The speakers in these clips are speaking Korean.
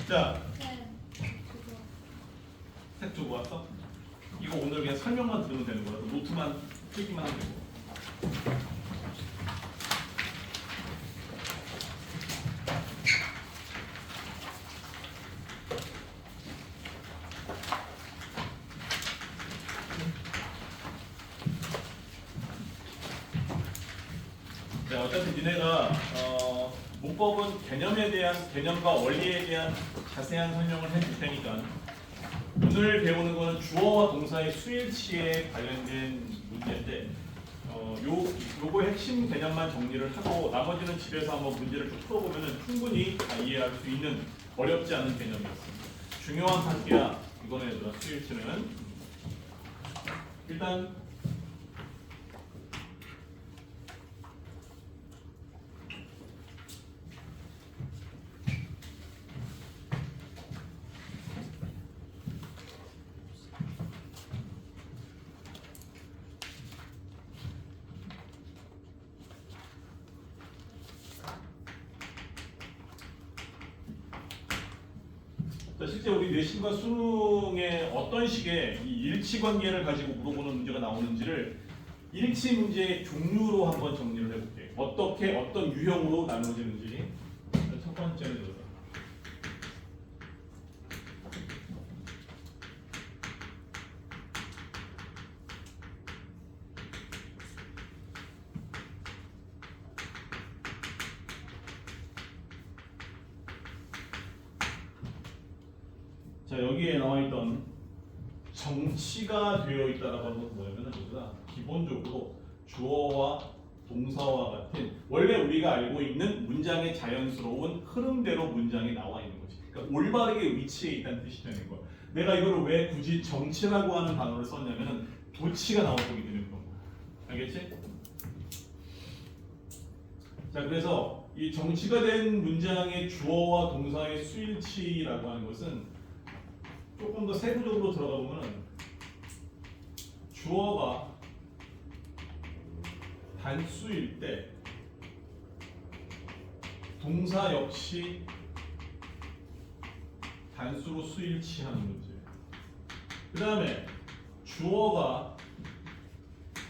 자, 네. 책 두고 왔어? 이거 오늘 그냥 설명만 들으면 되는 거야. 노트만 쓰기만 하면 되고. 자, 어차피 니네가 문법은 개념과 원리에 대한 자세한 설명을 해줄 테니까 오늘 배우는 거는 주어와 동사의 수일치에 관련된 문제인데 요거의 핵심 개념만 정리를 하고 나머지는 집에서 한번 문제를 쭉 풀어보면 충분히 다 이해할 수 있는 어렵지 않은 개념이었습니다. 중요한 파트야. 이거는 얘들아 수일치는 일단 자, 실제 우리 내신과 수능에 어떤 식의 이 일치 관계를 가지고 물어보는 문제가 나오는지를 일치 문제의 종류로 한번 정리를 해볼게요. 어떻게 어떤 유형으로 나눠지는지. 첫 번째는 이거다. 자, 여기에 나와 있던 정치가 되어 있다라고 하는 것은 뭐냐면은 우리가 기본적으로 주어와 동사와 같은 원래 우리가 알고 있는 문장의 자연스러운 흐름대로 문장이 나와 있는 거지. 그러니까 올바르게 위치해 있다는 뜻이 되는 거야. 내가 이거를 왜 굳이 정치라고 하는 단어를 썼냐면은 도치가 나오기 때문에 그런 거야. 알겠지? 자, 그래서 이 정치가 된 문장의 주어와 동사의 수일치라고 하는 것은 조금 더 세부적으로 들어가 보면 주어가 단수일 때 동사 역시 단수로 수일치하는 문제. 그 다음에 주어가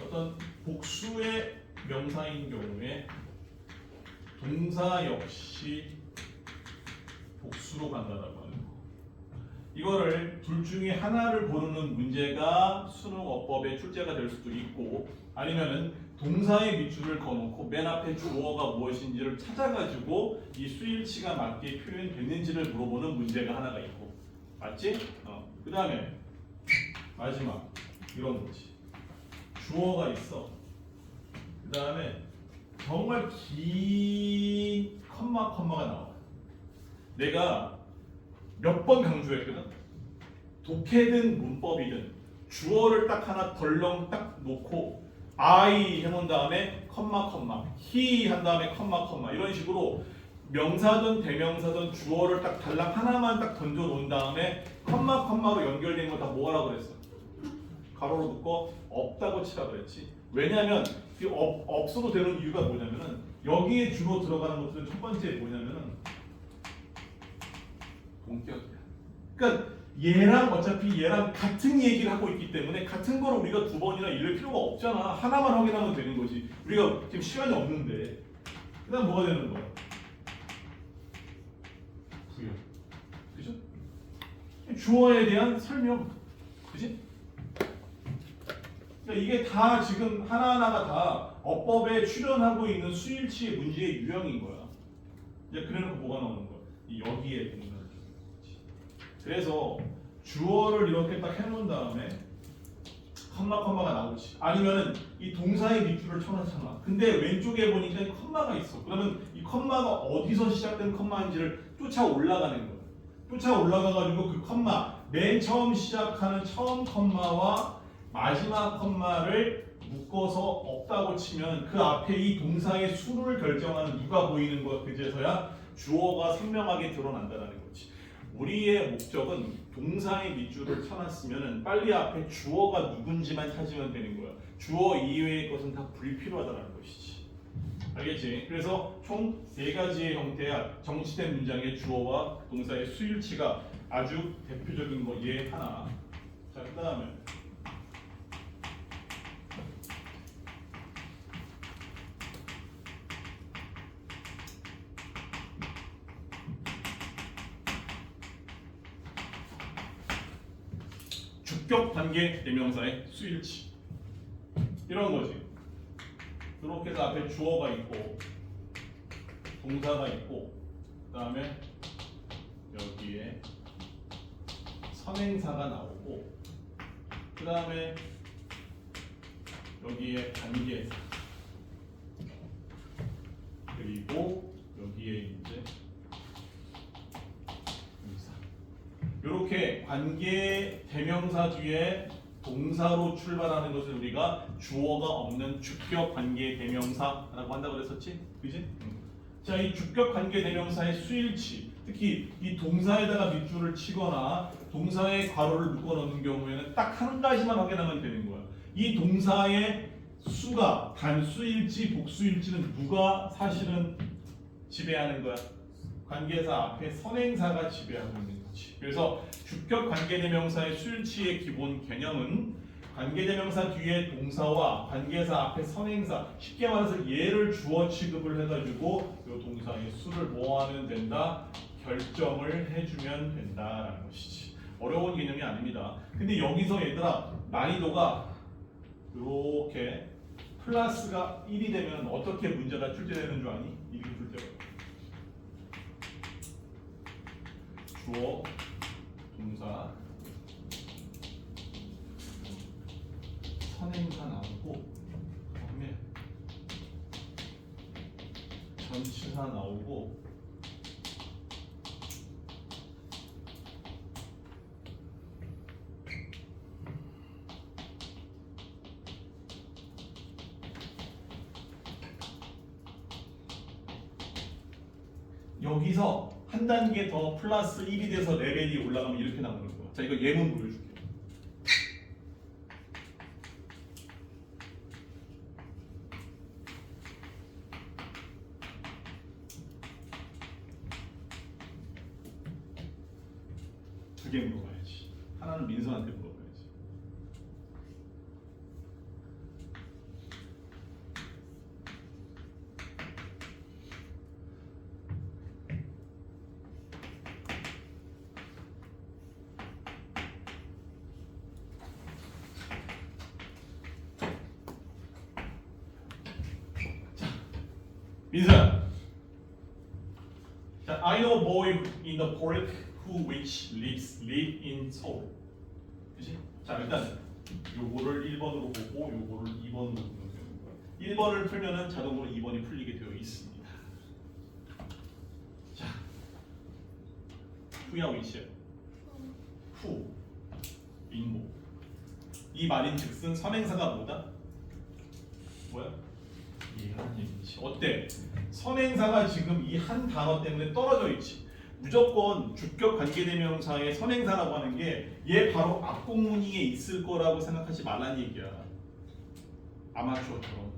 어떤 복수의 명사인 경우에 동사 역시 복수로 간다라고 하는 거. 이거를 둘 중에 하나를 고르는 문제가 수능 어법의 출제가 될 수도 있고 아니면은 동사의 밑줄을 그어놓고 맨 앞에 주어가 무엇인지를 찾아가지고 이 수일치가 맞게 표현됐는지를 물어보는 문제가 하나가 있고 맞지? 그 다음에 마지막 이런 거지. 주어가 있어. 그 다음에 정말 긴 컴마가 나와. 내가 몇 번 강조했거든. 독해든 문법이든 주어를 딱 하나 덜렁 딱 놓고 I 해놓은 다음에 컴마 he 한 다음에 컴마 이런 식으로 명사든 대명사든 주어를 딱 달랑 하나만 딱 던져 놓은 다음에 컴마로 연결된 거 다 뭐라고 그랬어? 가로로 묶어 없다고 치라 그랬지. 왜냐하면 없어도 되는 이유가 뭐냐면은 여기에 주로 들어가는 것들은 첫 번째 뭐냐면은 동격이야. 그러니까 어차피 얘랑 같은 얘기를 하고 있기 때문에 같은 걸 우리가 두 번이나 읽을 필요가 없잖아. 하나만 확인하면 되는 거지. 우리가 지금 시간이 없는데. 그다음 뭐가 되는 거야? 부여. 그죠? 주어에 대한 설명. 그지? 그러니까 이게 다 지금 하나하나가 다 어법에 출연하고 있는 수일치의 문제의 유형인 거야. 이제 그래놓고 뭐가 나오는 거야? 여기에 동사를 줘. 그래서 주어를 이렇게 딱 해놓은 다음에 컴마가 나오지. 아니면은 이 동사의 밑줄을 쳐놨잖아. 근데 왼쪽에 보니까 컴마가 있어. 그러면 이 컴마가 어디서 시작된 컴마인지를 쫓아 올라가는 거야. 쫓아 올라가가지고 그 컴마 맨 처음 시작하는 처음 컴마와 마지막 컴마를 묶어서 없다고 치면 그 앞에 이 동사의 수를 결정하는 누가 보이는 것 그제서야 주어가 선명하게 드러난다는 거지. 우리의 목적은 동사의 밑줄을 쳐놨으면 빨리 앞에 주어가 누군지만 찾으면 되는 거야. 주어 이외의 것은 다 불필요하다는 것이지. 알겠지? 그래서 총 세 가지의 형태야. 정치된 문장의 주어와 동사의 수일치가 아주 대표적인 거 얘 하나. 자, 그다음에 주격 관계 대명사의 수일치. 이런 거지. 이렇게 해서 앞에 주어가 있고 동사가 있고 그다음에 여기에 선행사가 나오고 그다음에 여기에 관계사 그리고 여기에 이제 동사. 이렇게 관계 대명사 뒤에 동사로 출발하는 것을 우리가 주어가 없는 주격 관계 대명사라고 한다고 그랬었지? 그지? 자, 이 주격 관계 대명사의 수일치, 특히 이 동사에다가 밑줄을 치거나 동사에 괄호를 묶어 놓는 경우에는 딱 한 가지만 확인하면 되는 거야. 이 동사의 수가 단수일지 복수일지는 누가 사실은 지배하는 거야? 관계사 앞에 선행사가 지배하고 있는 거지. 그래서 주격 관계대명사의 수일치의 기본 개념은 관계대명사 뒤에 동사와 관계사 앞에 선행사, 쉽게 말해서 얘를 주어 취급을 해가지고 이 동사의 수를 뭐하면 된다? 결정을 해주면 된다라는 것이지. 어려운 개념이 아닙니다. 근데 여기서 얘들아 난이도가 이렇게 플러스가 1이 되면 어떻게 문제가 출제되는 줄 아니? 이렇게 출제가 주어, 동사, 선행사 나오고 그다음에 전치사 나오고 여기서 한 단계 더 플러스 1이 돼서 레벨이 올라가면 이렇게 나오는 거야. 자, 이거 예문 보여줄게. 두 개 물어봐야지. 하나는 민서한테 물어봐야지. 민서야. 자, I know a boy in the park who which live in Seoul. 그치? 자, 일단 요거를 1번으로 보고 요거를 2번으로 보면 되는 거야. 1번을 풀면은 자동으로 2번이 풀리게 되어 있습니다. 자, 후야 위치야. 후, 인모. 이 말인즉슨 선행사가 뭐다? 뭐야? 이라는 얘기지. 어때? 선행사가 지금 이 한 단어 때문에 떨어져 있지. 무조건 주격 관계대명사의 선행사라고 하는 게 얘 바로 앞공문이에 있을 거라고 생각하지 말라는 얘기야. 아마추어처럼.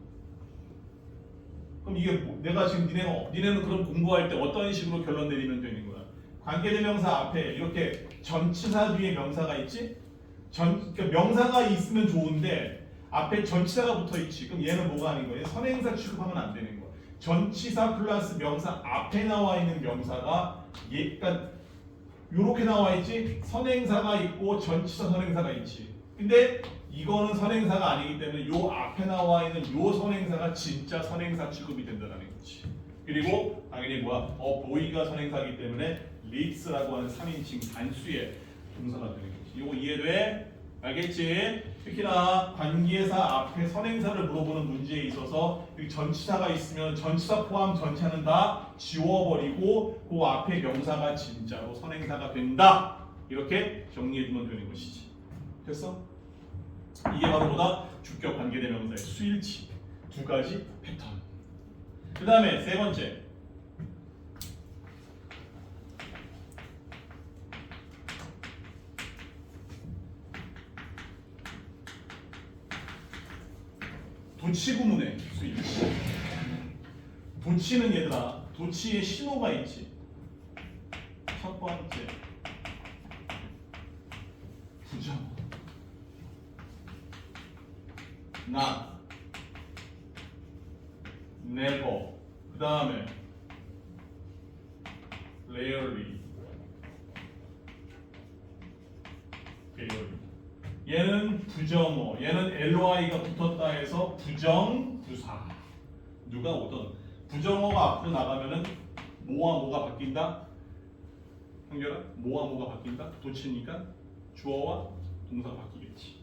그럼 이게 뭐, 내가 지금 니네는 그럼 공부할 때 어떤 식으로 결론 내리면 되는 거야? 관계대명사 앞에 이렇게 전치사 뒤에 명사가 있지? 그러니까 명사가 있으면 좋은데 앞에 전치사가 붙어 있지. 그럼 얘는 뭐가 아닌 거예요? 선행사 취급하면 안 되는 거야. 전치사 플러스 명사 앞에 나와 있는 명사가 그러니까 요렇게 나와 있지. 선행사가 있고 전치사 선행사가 있지. 근데 이거는 선행사가 아니기 때문에 요 앞에 나와 있는 요 선행사가 진짜 선행사 취급이 된다는 거지. 그리고 당연히 뭐야? 보이가 선행사이기 때문에 lives라고 하는 3인칭 단수의 동사가 되는 거지. 요거 이해돼? 알겠지? 특히나 관계사 앞에 선행사를 물어보는 문제에 있어서 전치사가 있으면 전치사 포함 전체는 다 지워버리고 그 앞에 명사가 진짜로 선행사가 된다. 이렇게 정리해주면 되는 것이지. 됐어? 이게 바로 뭐다? 주격 관계대명사의 수일치. 두 가지 패턴. 그 다음에 세 번째. 도치구문의 수일치. 도치는 얘들아, 도치의 신호가 있지. 첫 번째 부정, not, never. 그 다음에 rarely, rarely. 얘는 부정어, 얘는 ly가 붙었다 해서 부정부사. 누가 오든 부정어가 앞으로 나가면은 뭐와 뭐가 바뀐다? 한결아, 뭐와 뭐가 바뀐다? 도치니까 주어와 동사가 바뀌겠지.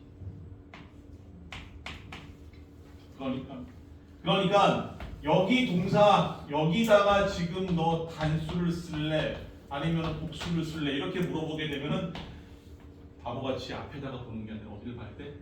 그러니까 여기 동사 여기다가 지금 너 단수를 쓸래 아니면 복수를 쓸래 이렇게 물어보게 되면은 바보같이 앞에다가 보는 게 아니라 어디를 봐야 돼?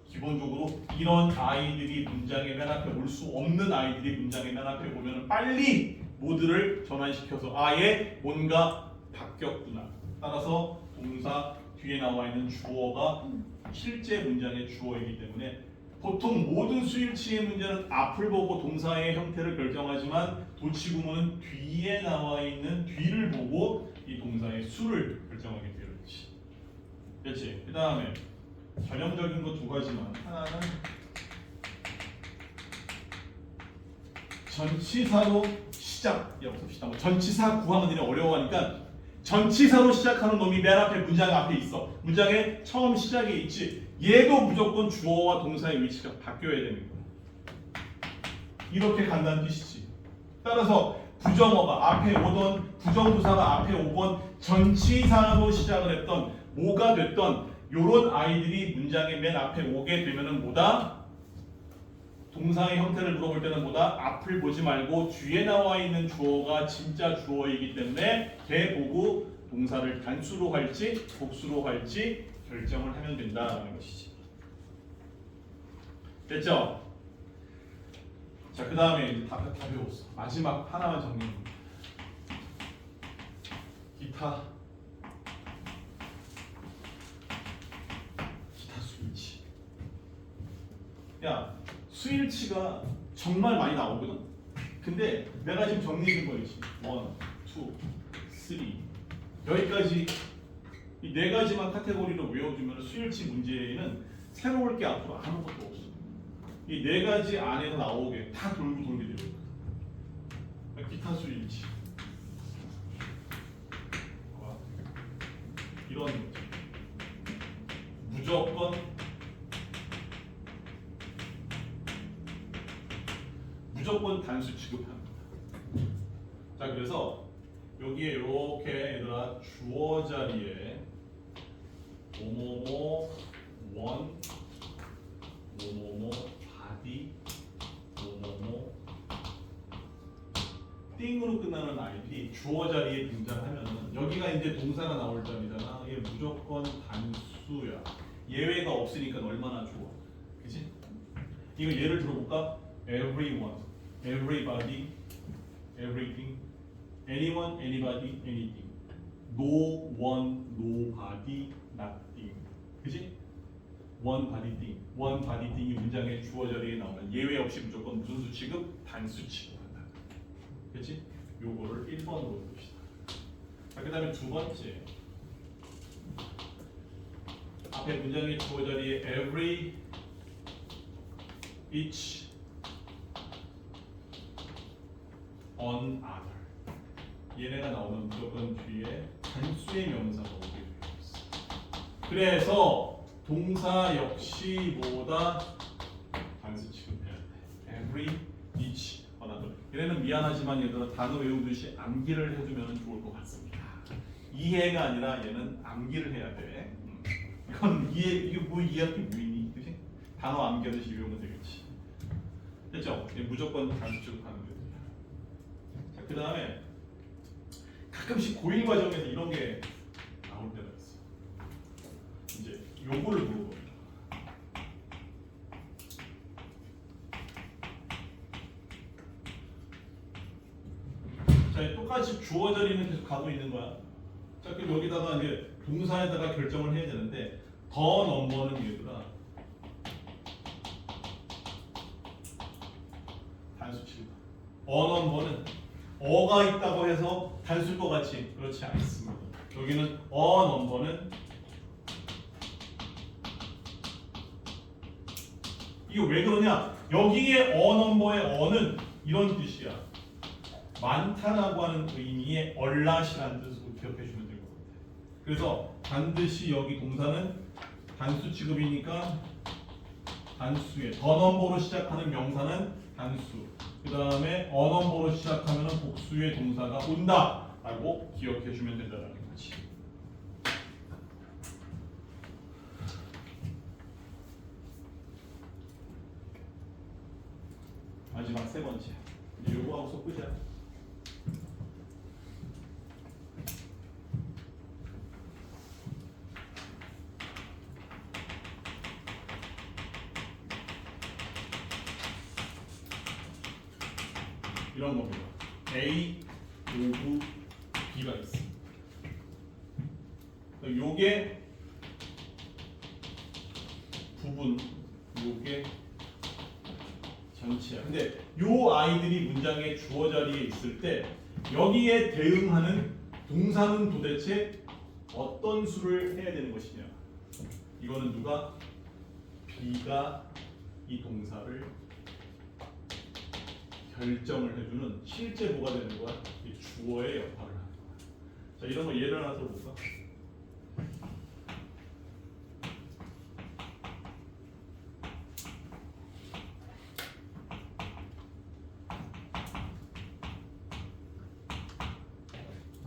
기본적으로 이런 아이들이 문장의 맨 앞에 올 수 없는 아이들이 문장의 맨 앞에 오면 빨리 모드를 전환시켜서 아예 뭔가 바뀌었구나. 따라서 동사 뒤에 나와 있는 주어가 실제 문장의 주어이기 때문에 보통 모든 수일치의 문제는 앞을 보고 동사의 형태를 결정하지만 도치구문은 뒤에 나와 있는 뒤를 보고 이 동사의 수를 결정하게 되어 있지. 그렇지? 그 다음에 전형적인 거 두 가지만 하나는 전치사로 시작이라고 씁시다. 뭐 전치사 구하면 되게 어려워하니까 전치사로 시작하는 놈이 맨 앞에 문장 앞에 있어. 문장의 처음 시작에 있지. 얘도 무조건 주어와 동사의 위치가 바뀌어야 되는 거야. 이렇게 간다는 뜻이지. 따라서 부정어가 앞에 오던 부정부사가 앞에 오건 전치사로 시작을 했던 뭐가 됐던 요런 아이들이 문장의 맨 앞에 오게 되면은 뭐다? 동사의 형태를 물어볼 때는 뭐다? 앞을 보지 말고 뒤에 나와 있는 주어가 진짜 주어이기 때문에 걔 보고 동사를 단수로 할지 복수로 할지 결정을 하면 된다는 것이지. 됐죠? 자, 그 다음에 이제 다 배웠어. 마지막 하나만 정리해. 기타 수일치. 야, 수일치가 정말 많이 나오거든. 근데 내가 지금 정리해 준 거 있지. 1, 2, 3 여기까지 이 네 가지만 카테고리로 외워주면 수일치 문제에는 새로울 게 앞으로 아무것도 없어. 이 네 가지 안에서 나오게 다 돌고 돌게 되거든. 기타 수일치. 이런 거지. 무조건 단수 취급합니다. 자, 그래서 여기에 이렇게 얘들아 주어 자리에 뭐뭐뭐 원, 뭐뭐뭐 바디, 뭐뭐뭐 띵으로 끝나는 아이들이 주어 자리에 등장하면은 여기가 이제 동사가 나올 자리잖아. 이게 무조건 단수야. 예외가 없으니까 얼마나 좋아, 그치? 이거 예를 들어볼까? Everyone, everybody, everything, anyone, anybody, anything. No one, nobody, nothing. 그치? one body thing, one body thing이 문장의 주어 자리에 나오면 예외 없이 무조건 무슨 수 취급? 단수 취급한다. 그치? 요거를 1번으로 봅시다. 자, 그 다음에 두 번째. 앞에 문장의 주어 자리에 every, each, on, other. 얘네가 나오면 무조건 뒤에 단수의 명사가 오게 되어 있어. 그래서 동사 역시 뭐다? 단수 취급해야 돼. every, each, on, other. 얘네는 미안하지만 얘들아 단어 외우듯이 암기를 해주면 좋을 것 같습니다. 이해가 아니라 얘는 암기를 해야 돼. 이건 이게 뭐 이해할 게 뭐 있니? 그치? 단어 암기하듯이 외우면 되겠지. 됐죠? 무조건 단수 취급하는 거예요. 자, 그 다음에 가끔씩 고1 과정에서 이런 게 나올 때가 있어. 이제 요거를 물어봅니다. 자, 똑같이 주어 자리는 계속 가고 있는 거야. 자, 그럼 여기다가 이제 동사에다가 결정을 해야 되는데 더 넘버는 얘들아 단수 취급. 넘버는 어가 있다고 해서 단수일 것 같이 그렇지 않습니다. 여기는 넘버는 이거 왜 그러냐? 여기에 넘버의 어는 이런 뜻이야. 많다라고 하는 의미의 얼랏이라는 뜻으로 기억해 주면 될 것 같아요. 그래서 반드시 여기 동사는 단수 취급이니까 단수에 더 넘버로 시작하는 명사는 단수. 그 다음에 넘버로 시작하면 복수의 동사가 온다라고 기억해 주면 된다는 거지. 마지막 세 번째. 이제 요거 하고서 끝이야. 이런 겁니다. A, 오브, B가 있습니다. 요게 부분, 요게 전체야. 근데 요 아이들이 문장의 주어 자리에 있을 때 여기에 대응하는 동사는 도대체 어떤 수를 해야 되는 것이냐? 이거는 누가? B가 이 동사를 결정을 해주는 실제 뭐가 되는 거야? 이 주어의 역할을 하는 거야. 자, 이런 거 예를 하나 들어볼까?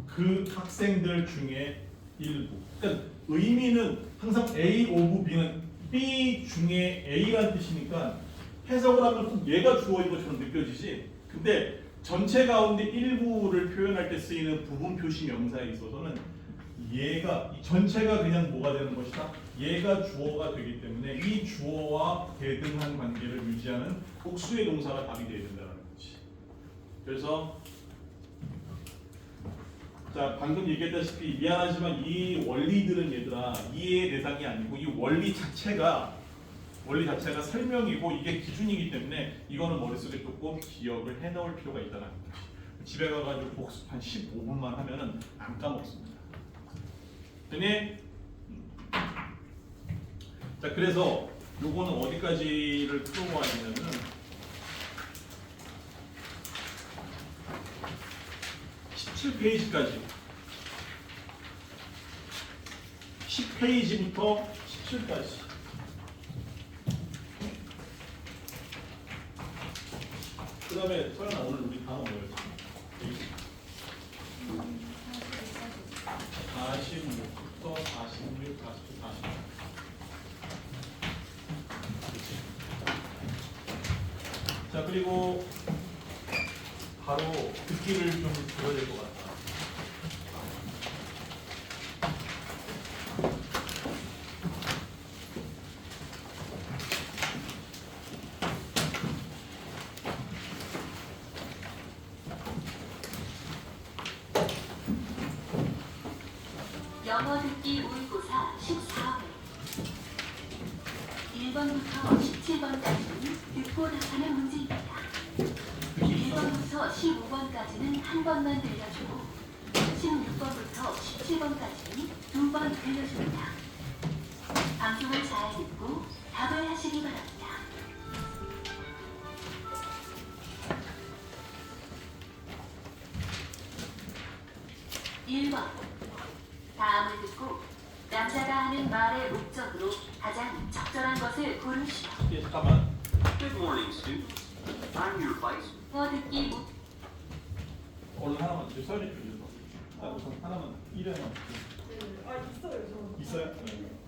그 학생들 중에 일부. 그러니까 의미는 항상 A 오브 B는 B 중에 A라는 뜻이니까 해석을 하면 꼭 얘가 주어인 것처럼 느껴지지. 근데 전체 가운데 일부를 표현할 때 쓰이는 부분 표시 명사에 있어서는 얘가 이 전체가 그냥 뭐가 되는 것이다. 얘가 주어가 되기 때문에 이 주어와 대등한 관계를 유지하는 복수의 동사가 답이 되어야 된다는 거지. 그래서 자, 방금 얘기했다시피 미안하지만 이 원리들은 얘들아 이해의 대상이 아니고 이 원리 자체가 설명이고 이게 기준이기 때문에 이거는 머릿속에 조금 기억을 해놓을 필요가 있다는 거지. 집에 가가지고 복습 한 15분만 하면은 안 까먹습니다. 되니? 자, 그래서 요거는 어디까지를 풀어봐야 되냐면은 17페이지까지 10페이지부터 17까지 그 다음에 서연아 오늘 우리 단어 뭐였지? 46부터 46, 47, 48 자, 그리고 바로 듣기를 좀 들어야 될 것 같다. 영어 듣기 모의고사 14회 1번부터 17번까지는 듣고 답하는 문제입니다. 1번부터 15번까지는 한 번만 들려주고 16번부터 17번까지는 두 번 들려줍니다. 방송을 잘 듣고 답을 하시기 바랍니다. 1번 다음을 듣고 남자가 하는 말의 목적으로 가장 적절한 것을 고르시오. 예, 잠깐만. Good morning, students. I'm your vice. 영어 듣기 얼른 하나만 주세요. 서연이 좀 주세요. 자, 우선 하나만 1회만. 아 있어요 저. 있어요? 네.